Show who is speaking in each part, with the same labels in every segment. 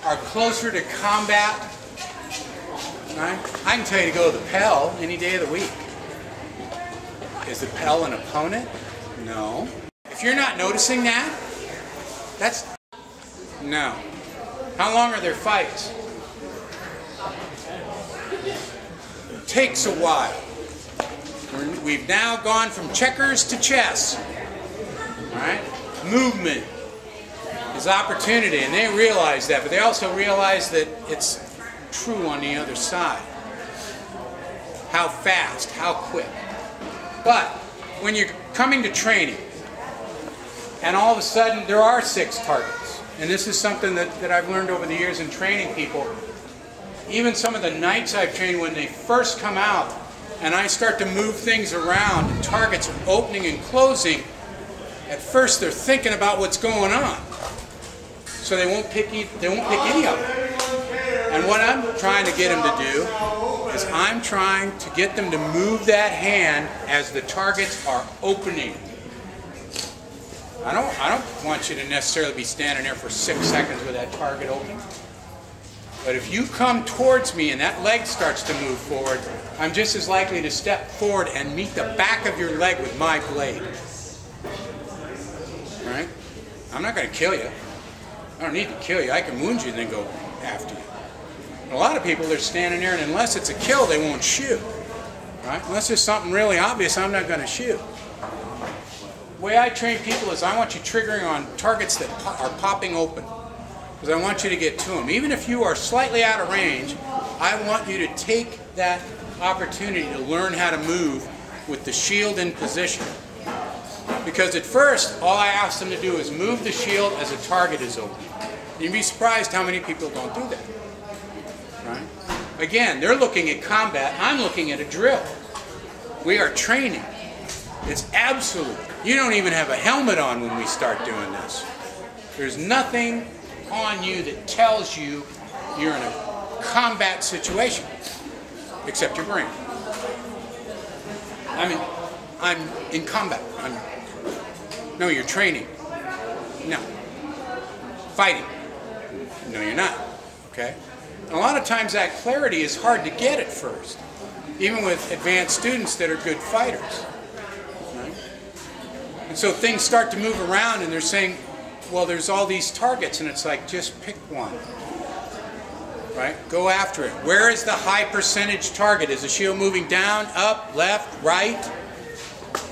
Speaker 1: are closer to combat, right? I can tell you to go to the Pell any day of the week. Is the Pell an opponent? No. If you're not noticing that, that's no. How long are their fights? It takes a while. We've now gone from checkers to chess. All right? Movement is opportunity, and they realize that, but they also realize that it's true on the other side. How fast, how quick. But when you're coming to training, and all of a sudden there are 6 targets, and this is something that I've learned over the years in training people, even some of the knights I've trained, when they first come out and I start to move things around and targets are opening and closing, at first they're thinking about what's going on. So they won't pick any of them. And what I'm trying to get them to do is I'm trying to get them to move that hand as the targets are opening. I don't want you to necessarily be standing there for 6 seconds with that target open. But if you come towards me and that leg starts to move forward, I'm just as likely to step forward and meet the back of your leg with my blade. Right? I'm not going to kill you. I don't need to kill you. I can wound you and then go after you. A lot of people, they're standing there, and unless it's a kill, they won't shoot. Right? Unless there's something really obvious, I'm not going to shoot. The way I train people is I want you triggering on targets that are popping open. Because I want you to get to them. Even if you are slightly out of range, I want you to take that opportunity to learn how to move with the shield in position. Because at first, all I ask them to do is move the shield as a target is open. You'd be surprised how many people don't do that. Right? Again, they're looking at combat. I'm looking at a drill. We are training. It's absolute. You don't even have a helmet on when we start doing this. There's nothing on you that tells you you're in a combat situation, except your brain. I mean, I'm in combat. No, you're training. No. Fighting. No, you're not. Okay? And a lot of times that clarity is hard to get at first, even with advanced students that are good fighters. Right? And so things start to move around and they're saying, well, there's all these targets, and it's like, just pick one. Right? Go after it. Where is the high percentage target? Is the shield moving down, up, left, right?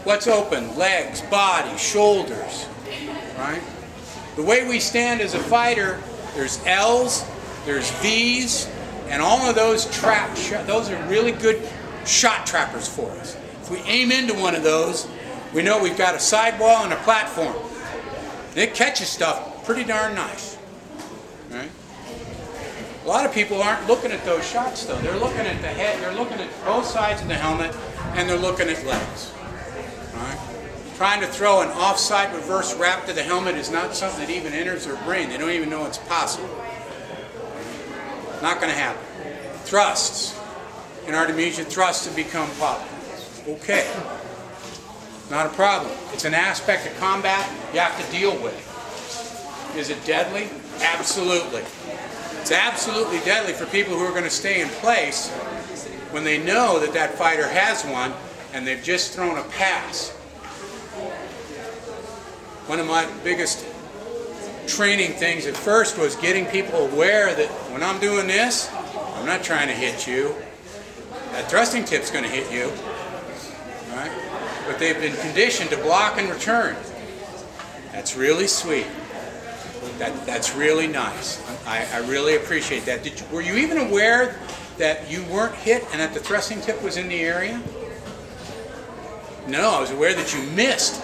Speaker 1: What's open? Legs, body, shoulders. Right? The way we stand as a fighter, there's L's, there's V's, and all of those those are really good shot trappers for us. If we aim into one of those, we know we've got a sidewall and a platform. It catches stuff pretty darn nice. Right? A lot of people aren't looking at those shots though. They're looking at the head, they're looking at both sides of the helmet, and they're looking at legs. Right? Trying to throw an offside reverse wrap to the helmet is not something that even enters their brain. They don't even know it's possible. Not going to happen. Thrusts. In Artemisia, thrusts have become popular. Okay. Not a problem. It's an aspect of combat you have to deal with. Is it deadly? Absolutely. It's absolutely deadly for people who are going to stay in place when they know that that fighter has one and they've just thrown a pass. One of my biggest training things at first was getting people aware that when I'm doing this, I'm not trying to hit you. That thrusting tip's going to hit you. Right? But they've been conditioned to block and return. That's really sweet. That's really nice. I really appreciate that. Were you even aware that you weren't hit and that the thrusting tip was in the area? No, I was aware that you missed.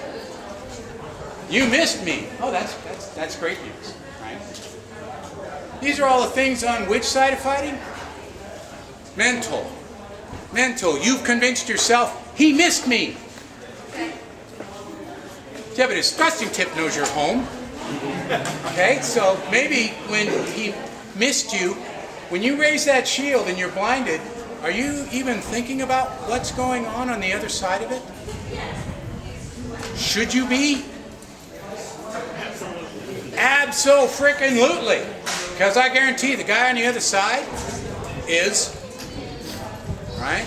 Speaker 1: You missed me. Oh, that's great news. Right? These are all the things on which side of fighting? Mental. Mental. You've convinced yourself, he missed me. Yeah, but his thrusting tip knows you're home. Okay, so maybe when he missed you, when you raise that shield and you're blinded, are you even thinking about what's going on the other side of it? Should you be? Absolutely. Because I guarantee the guy on the other side is, right?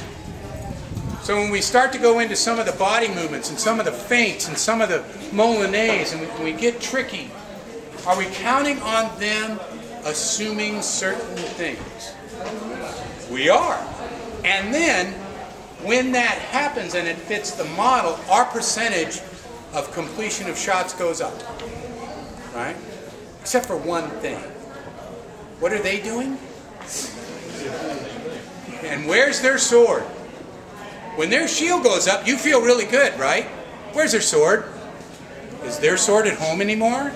Speaker 1: So when we start to go into some of the body movements and some of the feints and some of the Molinets and we get tricky, are we counting on them assuming certain things? We are. And then when that happens and it fits the model, our percentage of completion of shots goes up, right? Except for one thing. What are they doing? And where's their sword? When their shield goes up, you feel really good, right? Where's their sword? Is their sword at home anymore?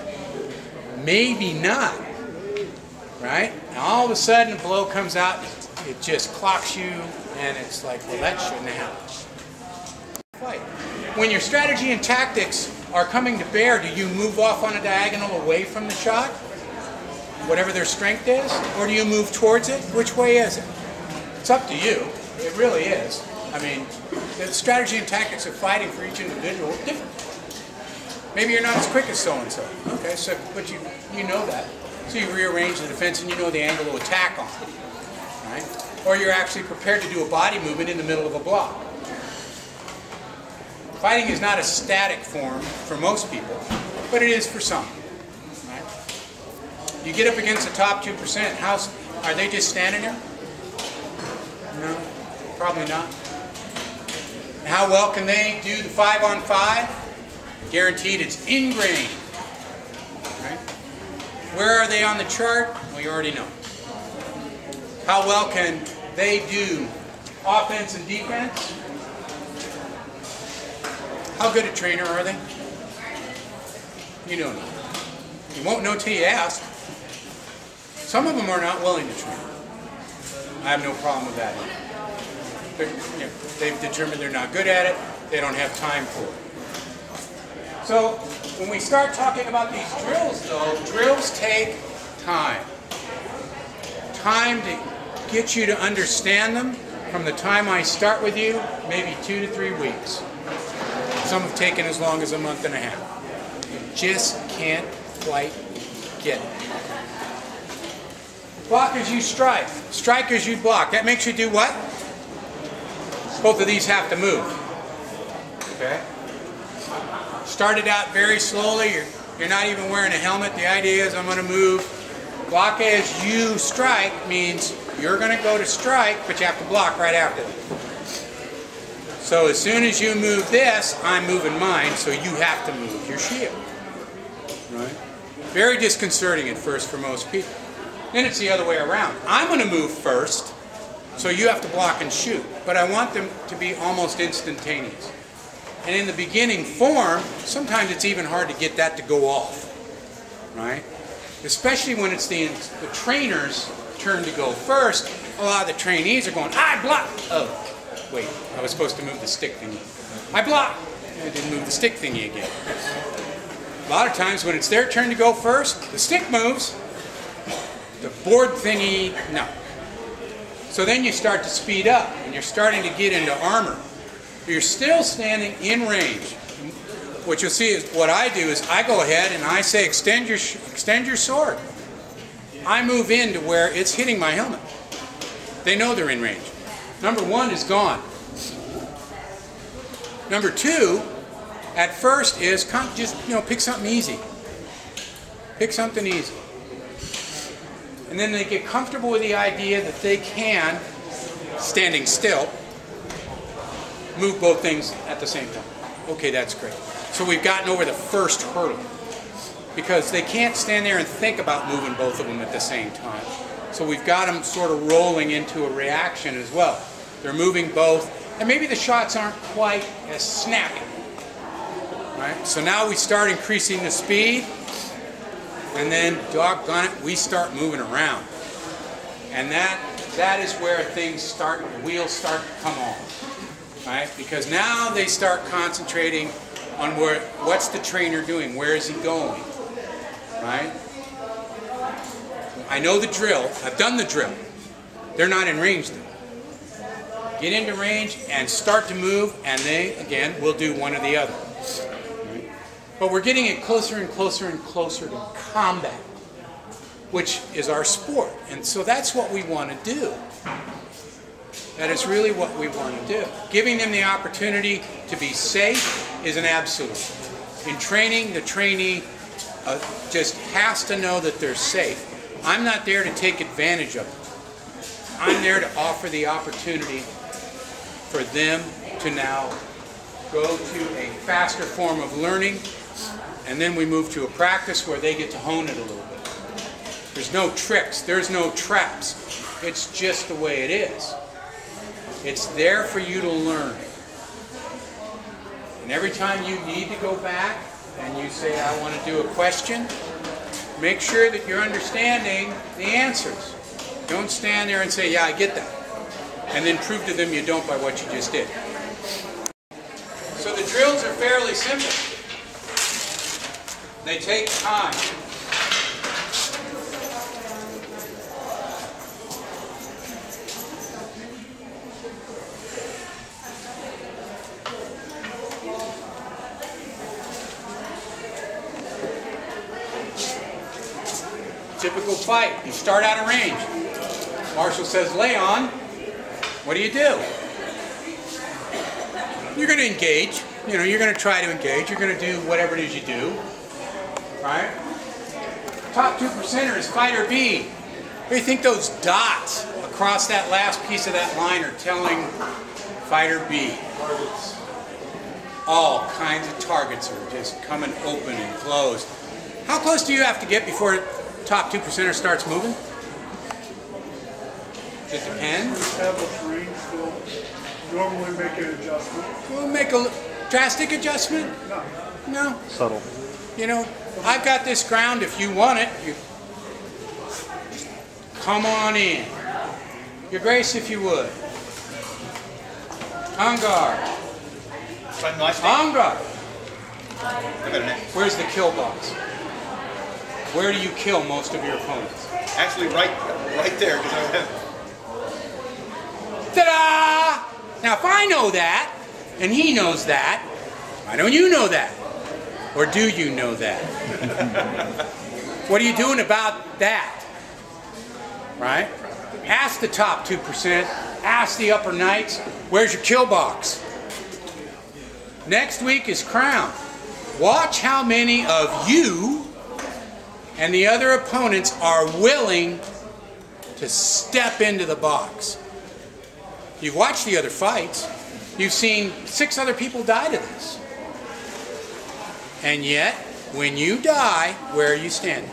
Speaker 1: Maybe not, right? And all of a sudden, a blow comes out, it just clocks you, and it's like, well, that shouldn't have happened. When your strategy and tactics are coming to bear, do you move off on a diagonal away from the shot, whatever their strength is, or do you move towards it? Which way is it? It's up to you. It really is. I mean, the strategy and tactics of fighting for each individual are different. Maybe you're not as quick as so-and-so. Okay, so, but you know that. So you rearrange the defense and you know the angle to attack on. Right? Or you're actually prepared to do a body movement in the middle of a block. Fighting is not a static form for most people, but it is for some. Right? You get up against the top 2%, are they just standing there? No, probably not. How well can they do the 5-on-5? Guaranteed it's ingrained. Right? Where are they on the chart? Well, you already know. How well can they do offense and defense? How good a trainer are they? You don't know. You won't know till you ask. Some of them are not willing to train. I have no problem with that. They've determined they're not good at it. They don't have time for it. So when we start talking about these drills, though, drills take time. Time to get you to understand them. From the time I start with you, maybe 2 to 3 weeks. Some have taken as long as a month and a half. You just can't quite get it. Block as you strike. Strike as you block. That makes you do what? Both of these have to move. Okay? Started out very slowly. You're not even wearing a helmet. The idea is I'm going to move. Block as you strike means you're going to go to strike, but you have to block right after that. So as soon as you move this, I'm moving mine, so you have to move your shield. Right? Very disconcerting at first for most people. Then it's the other way around. I'm going to move first, so you have to block and shoot. But I want them to be almost instantaneous. And in the beginning form, sometimes it's even hard to get that to go off. Right? Especially when it's the trainer's turn to go first. A lot of the trainees are going, I block! Oh. Wait, I was supposed to move the stick thingy. I block! I didn't move the stick thingy again. A lot of times when it's their turn to go first, the stick moves, the board thingy, no. So then you start to speed up, and you're starting to get into armor. You're still standing in range. What you'll see is, what I do is, I go ahead and I say, extend your sword. I move into where it's hitting my helmet. They know they're in range. Number 1 is gone. Number 2, at first, is just pick something easy. Pick something easy. And then they get comfortable with the idea that they can, standing still, move both things at the same time. Okay, that's great. So we've gotten over the first hurdle. Because they can't stand there and think about moving both of them at the same time. So we've got them sort of rolling into a reaction as well. They're moving both, and maybe the shots aren't quite as snappy. Right? So now we start increasing the speed, and then, doggone it, we start moving around. And that is where things start, the wheels start to come off. Right? Because now they start concentrating on what's the trainer doing, where is he going? Right? I know the drill, I've done the drill. They're not in range though. Get into range and start to move, and they, again, will do one or the other. Right? But we're getting it closer and closer and closer to combat. which is our sport. And so that's what we want to do. That is really what we want to do. Giving them the opportunity to be safe is an absolute. In training, the trainee just has to know that they're safe. I'm not there to take advantage of them. I'm there to offer the opportunity for them to now go to a faster form of learning, and then we move to a practice where they get to hone it a little bit. There's no tricks, there's no traps. It's just the way it is. It's there for you to learn. And every time you need to go back and you say, I want to do a question, make sure that you're understanding the answers. Don't stand there and say, yeah, I get that. And then prove to them you don't by what you just did. So the drills are fairly simple. They take time. Typical fight. You start out of range. Marshall says, lay on. What do? You're going to engage. You know, you're going to try to engage. You're going to do whatever it is you do. Right? Top 2% is fighter B. What do you think those dots across that last piece of that line are telling fighter B? All kinds of targets are just coming open and closed. How close do you have to get before top 2%er starts moving? It depends.
Speaker 2: Establish range, we'll normally make an adjustment.
Speaker 1: We'll make a drastic adjustment?
Speaker 2: No.
Speaker 1: No.
Speaker 3: Subtle.
Speaker 1: You know, I've got this ground. If you want it, you come on in. Your Grace, if you would. On guard. On guard. Where's the kill box? Where do you kill most of your opponents?
Speaker 4: Actually, right there.
Speaker 1: Ta-da! Now, if I know that, and he knows that, why don't you know that? Or do you know that? What are you doing about that? Right? Ask the top 2%. Ask the upper knights, where's your kill box? Next week is crown. Watch how many of you and the other opponents are willing to step into the box. You've watched the other fights. You've seen 6 other people die to this. And yet, when you die, where are you standing?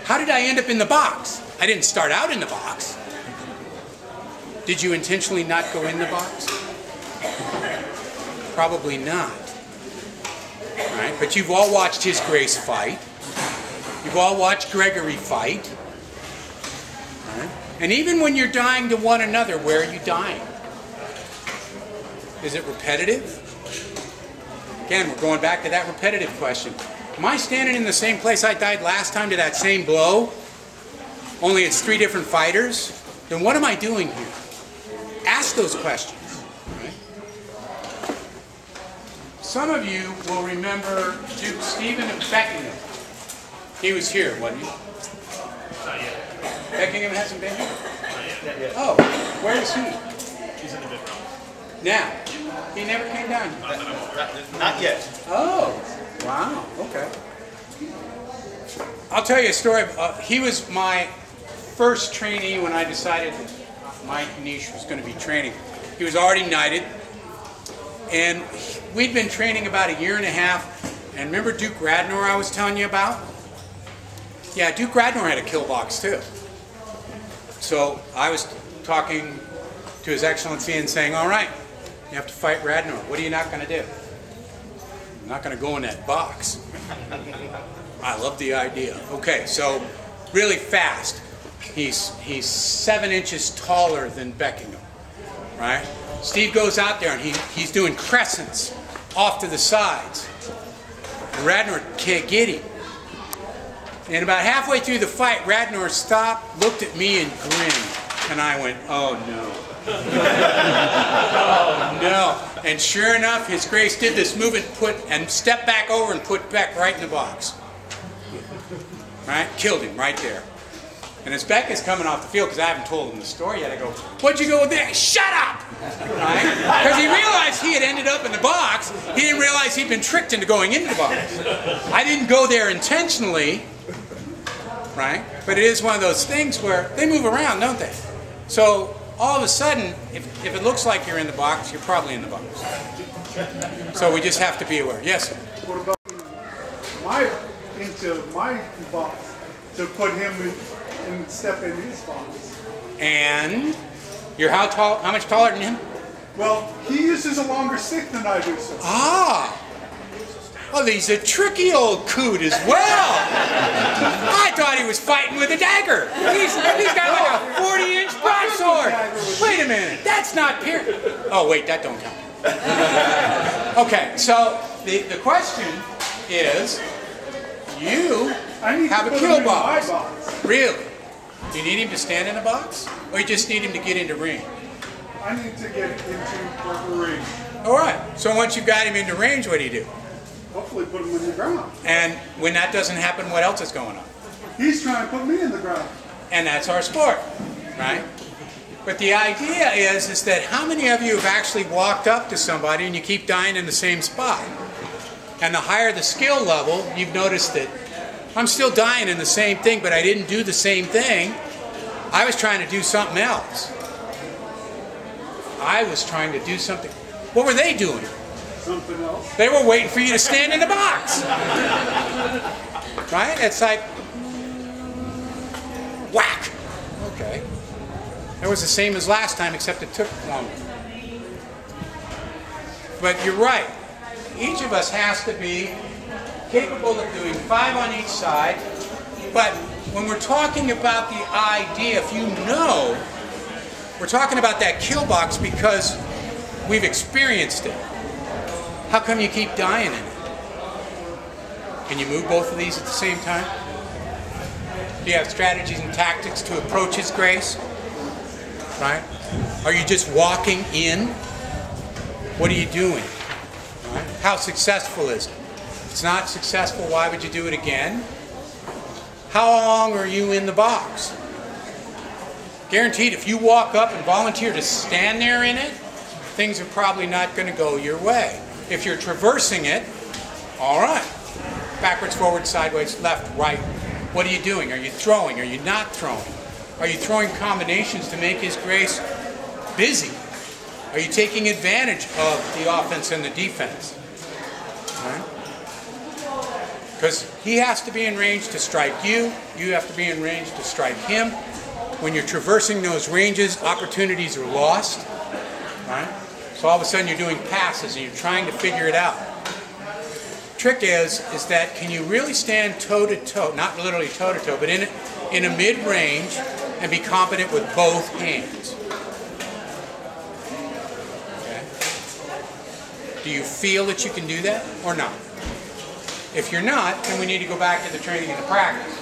Speaker 1: How did I end up in the box? I didn't start out in the box. Did you intentionally not go in the box? Probably not. Right? But you've all watched His Grace fight. You've all watched Gregory fight. Right? And even when you're dying to one another, where are you dying? Is it repetitive? Again, we're going back to that repetitive question. Am I standing in the same place I died last time to that same blow? Only it's 3 different fighters? Then what am I doing here? Ask those questions. Right? Some of you will remember Duke Stephen of Beckingham. He was here, wasn't he?
Speaker 5: Not yet.
Speaker 1: Beckingham hasn't been here?
Speaker 5: Not yet.
Speaker 1: Oh, where is he?
Speaker 5: He's in the big room.
Speaker 1: Now, he never came down here.
Speaker 4: Not yet.
Speaker 1: Oh, wow, okay. I'll tell you a story. He was my first trainee when I decided that my niche was going to be training. He was already knighted, and we'd been training about 1.5 years. And remember Duke Radnor I was telling you about? Yeah, Duke Radnor had a kill box too. So I was talking to His Excellency and saying, all right, you have to fight Radnor. What are you not going to do? I'm not going to go in that box. I love the idea. Okay, so really fast. He's 7 inches taller than Beckingham, right? Steve goes out there and he's doing crescents off to the sides. And Radnor can't get him. And about halfway through the fight, Radnor stopped, looked at me and grinned. And I went, oh no. Oh no. And sure enough, His Grace did this move and stepped back over and put Beck right in the box. right? Killed him right there. And as Becca's coming off the field, because I haven't told him the story yet, I go, what'd you go with there? Shut up! Right? Because he realized he had ended up in the box. He didn't realize he'd been tricked into going into the box. I didn't go there intentionally, right? But it is one of those things where they move around, don't they? So all of a sudden, if it looks like you're in the box, you're probably in the box. So we just have to be aware. Yes, sir?
Speaker 2: What about into my box to put him and step in his box?
Speaker 1: And you're how tall? How much taller than him?
Speaker 2: Well, he uses a longer stick than I do, so.
Speaker 1: Ah! Oh, he's a tricky old coot as well. I thought he was fighting with a dagger. He's got like a 40-inch broadsword. Wait a minute, that's not pure. Oh wait, that don't count. Okay, so the question is, you have a kill box. Really? Do you need him to stand in a box, or you just need him to get into range?
Speaker 2: I need to get into range.
Speaker 1: All right. So once you've got him into range, what do?
Speaker 2: Hopefully put him in the ground.
Speaker 1: And when that doesn't happen, what else is going on?
Speaker 2: He's trying to put me in the ground.
Speaker 1: And that's our sport, right? But the idea is that how many of you have actually walked up to somebody and you keep dying in the same spot? And the higher the skill level, you've noticed that I'm still dying in the same thing, but I didn't do the same thing. I was trying to do something else. I was trying to do something. What were they doing?
Speaker 2: Something else.
Speaker 1: They were waiting for you to stand in the box. Right? It's like, whack. Okay. It was the same as last time, except it took longer. But you're right. Each of us has to be capable of doing 5 on each side. But when we're talking about the idea, if you know, we're talking about that kill box because we've experienced it. How come you keep dying in it? Can you move both of these at the same time? Do you have strategies and tactics to approach His grace? Right? Are you just walking in? What are you doing? Right? How successful is it? If it's not successful, why would you do it again? How long are you in the box? Guaranteed, if you walk up and volunteer to stand there in it, things are probably not going to go your way. If you're traversing it, all right. Backwards, forward, sideways, left, right. What are you doing? Are you throwing? Are you not throwing? Are you throwing combinations to make His grace busy? Are you taking advantage of the offense and the defense? Right? Because He has to be in range to strike you. You have to be in range to strike Him. When you're traversing those ranges, opportunities are lost. Right? So all of a sudden you're doing passes and you're trying to figure it out. Trick is that can you really stand toe-to-toe, not literally toe-to-toe, but in a mid-range and be competent with both hands? Okay. Do you feel that you can do that or not? If you're not, then we need to go back to the training and the practice.